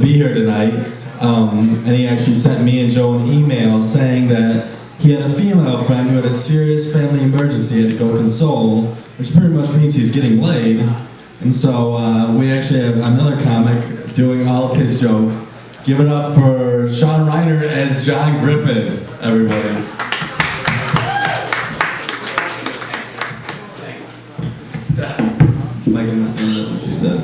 Be here tonight, and he actually sent me and Joe an email saying that he had a female friend who had a serious family emergency he had to go console, which pretty much means he's getting laid. And so we actually have another comic doing all of his jokes. Give it up for Shaun Reinert as Jon Griffin, everybody. Mike in the stand, that's what she said.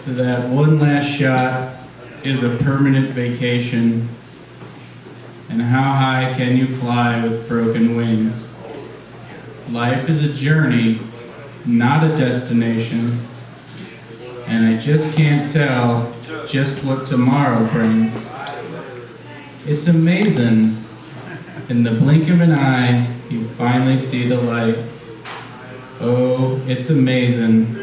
That one last shot is a permanent vacation. And how high can you fly with broken wings? Life is a journey, not a destination. And I just can't tell just what tomorrow brings. It's amazing. In the blink of an eye, you finally see the light. Oh, it's amazing.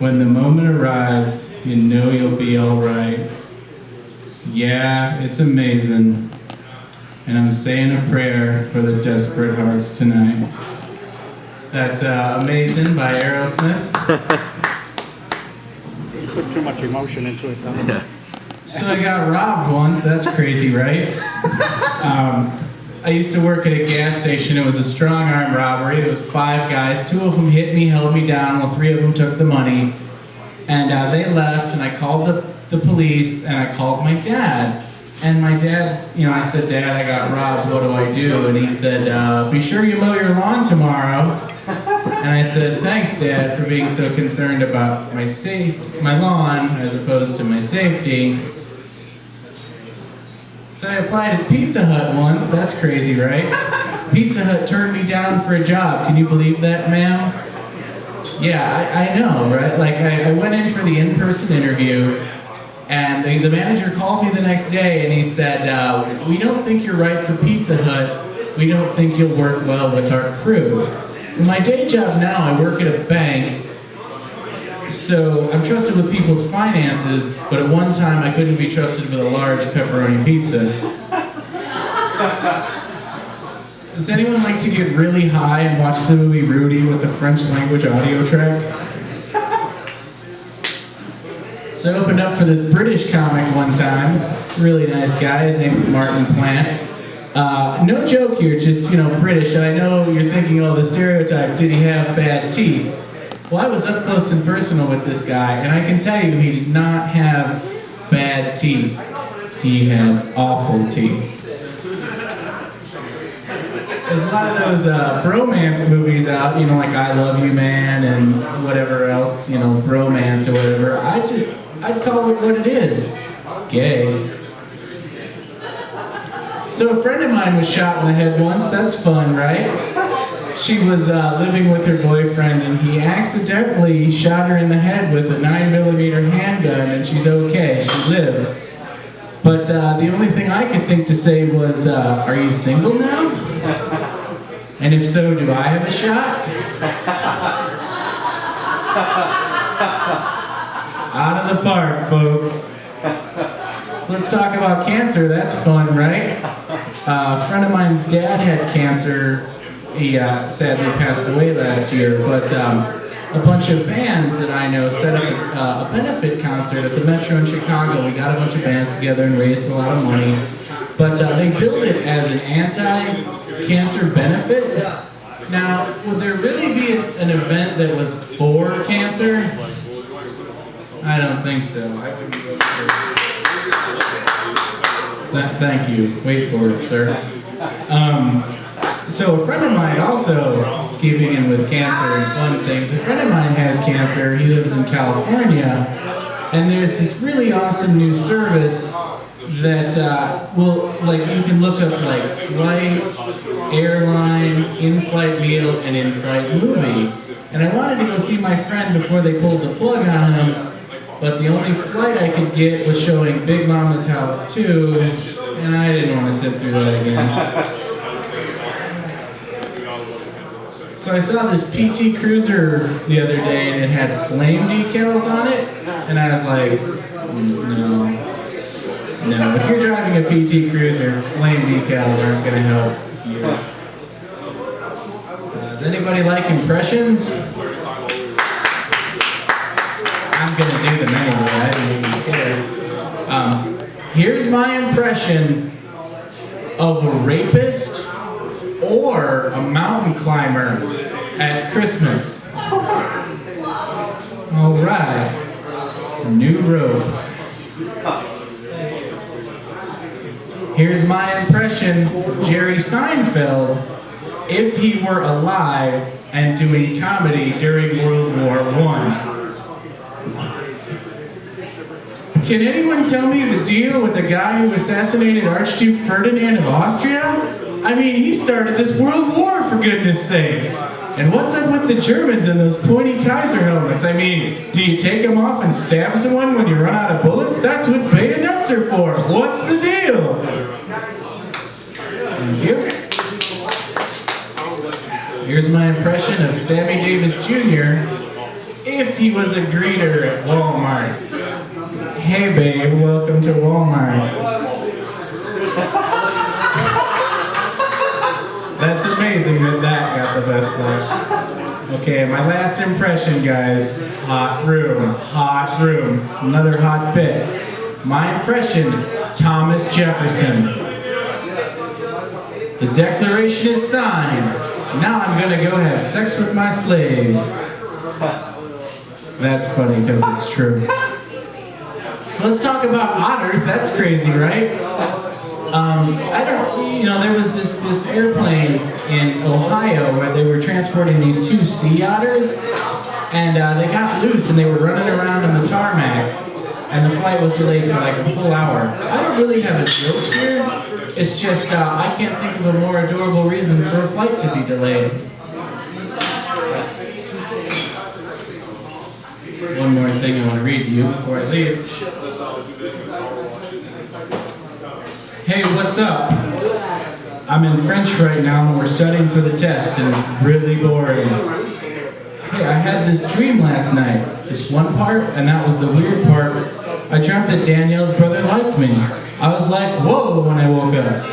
When the moment arrives, you know you'll be alright. Yeah, it's amazing. And I'm saying a prayer for the desperate hearts tonight. That's Amazing by Aerosmith. You put too much emotion into it, though. Yeah. So I got robbed once, that's crazy, right? I used to work at a gas station. It was a strong arm robbery. There was 5 guys. 2 of them hit me, held me down, while 3 of them took the money. And they left, and I called the police, and I called my dad. And my dad, I said, Dad, I got robbed, what do I do? And he said, be sure you mow your lawn tomorrow. And I said, thanks, Dad, for being so concerned about my lawn as opposed to my safety. So I applied at Pizza Hut once. That's crazy, right? Pizza Hut turned me down for a job. Can you believe that, ma'am? Yeah, I know, right? Like, I went in for the in-person interview, and the manager called me the next day, and he said, we don't think you're right for Pizza Hut. We don't think you'll work well with our crew. In my day job now, I work at a bank, so I'm trusted with people's finances, but at one time I couldn't be trusted with a large pepperoni pizza. Does anyone like to get really high and watch the movie Rudy with the French language audio track? So I opened up for this British comic one time. Really nice guy, his name is Martin Plant. No joke here, just, British. And I know you're thinking, oh, the stereotype, did he have bad teeth? Well, I was up close and personal with this guy, and I can tell you he did not have bad teeth. He had awful teeth. There's a lot of those bromance movies out, like I Love You Man and whatever else, bromance or whatever. I'd call it what it is, gay. So a friend of mine was shot in the head once. That's fun, right? She was living with her boyfriend, and he accidentally shot her in the head with a 9mm handgun, and she's okay, she lived. But the only thing I could think to say was, are you single now? And if so, do I have a shot? Out of the park, folks. So let's talk about cancer. That's fun, right? A friend of mine's dad had cancer. He sadly passed away last year, but a bunch of bands that I know set up a benefit concert at the Metro in Chicago. We got a bunch of bands together and raised a lot of money, but they billed it as an anti-cancer benefit. Now, would there really be an event that was for cancer? I don't think so. I wouldn't go for it. Thank you. Wait for it, sir. So a friend of mine also, keeping in with cancer and fun things, a friend of mine has cancer. He lives in California, and there's this really awesome new service that you can look up like flight, airline, in-flight meal, and in-flight movie. And I wanted to go see my friend before they pulled the plug on him, but the only flight I could get was showing Big Mama's House 2, and I didn't want to sit through that again. So I saw this PT Cruiser the other day, and it had flame decals on it, and I was like, no. No, if you're driving a PT Cruiser, flame decals aren't going to help you. Does anybody like impressions? I'm going to do them anyway. I don't even care. Here's my impression of a rapist or a mountain climber at Christmas. All right. New rope. Here's my impression of Jerry Seinfeld if he were alive and doing comedy during World War I. Can anyone tell me the deal with the guy who assassinated Archduke Ferdinand of Austria? I mean, he started this world war, for goodness sake. And what's up with the Germans and those pointy Kaiser helmets? I mean, do you take them off and stab someone when you run out of bullets? That's what bayonets are for. What's the deal? Thank you. Here's my impression of Sammy Davis Jr. if he was a greeter at Walmart. Hey babe, welcome to Walmart. That's amazing that got the best laugh. Okay, my last impression, guys. Hot room, hot room. It's another hot bit. My impression, Thomas Jefferson. The Declaration is signed. Now I'm gonna go have sex with my slaves. That's funny because it's true. So let's talk about otters. That's crazy, right? There was this airplane in Ohio where they were transporting these 2 sea otters, and they got loose and they were running around on the tarmac, and the flight was delayed for like a full hour. I don't really have a joke here. It's just I can't think of a more adorable reason for a flight to be delayed. One more thing I want to read to you before I leave. Hey, what's up? I'm in French right now and we're studying for the test and it's really boring. Hey, I had this dream last night. This one part, and that was the weird part. I dreamt that Danielle's brother liked me. I was like, whoa, when I woke up.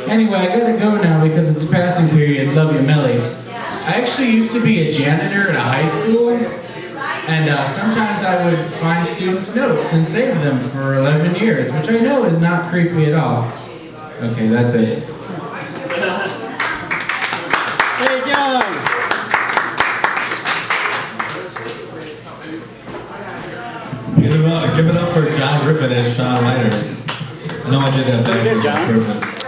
Anyway, I gotta go now because it's passing period. Love you, Millie. I actually used to be a janitor at a high school. And sometimes I would find students' notes and save them for 11 years, which I know is not creepy at all. Okay, that's it. Hey, Jon! Give it up for Jon Griffin as Shaun Reinert. I know I did that backwards on purpose.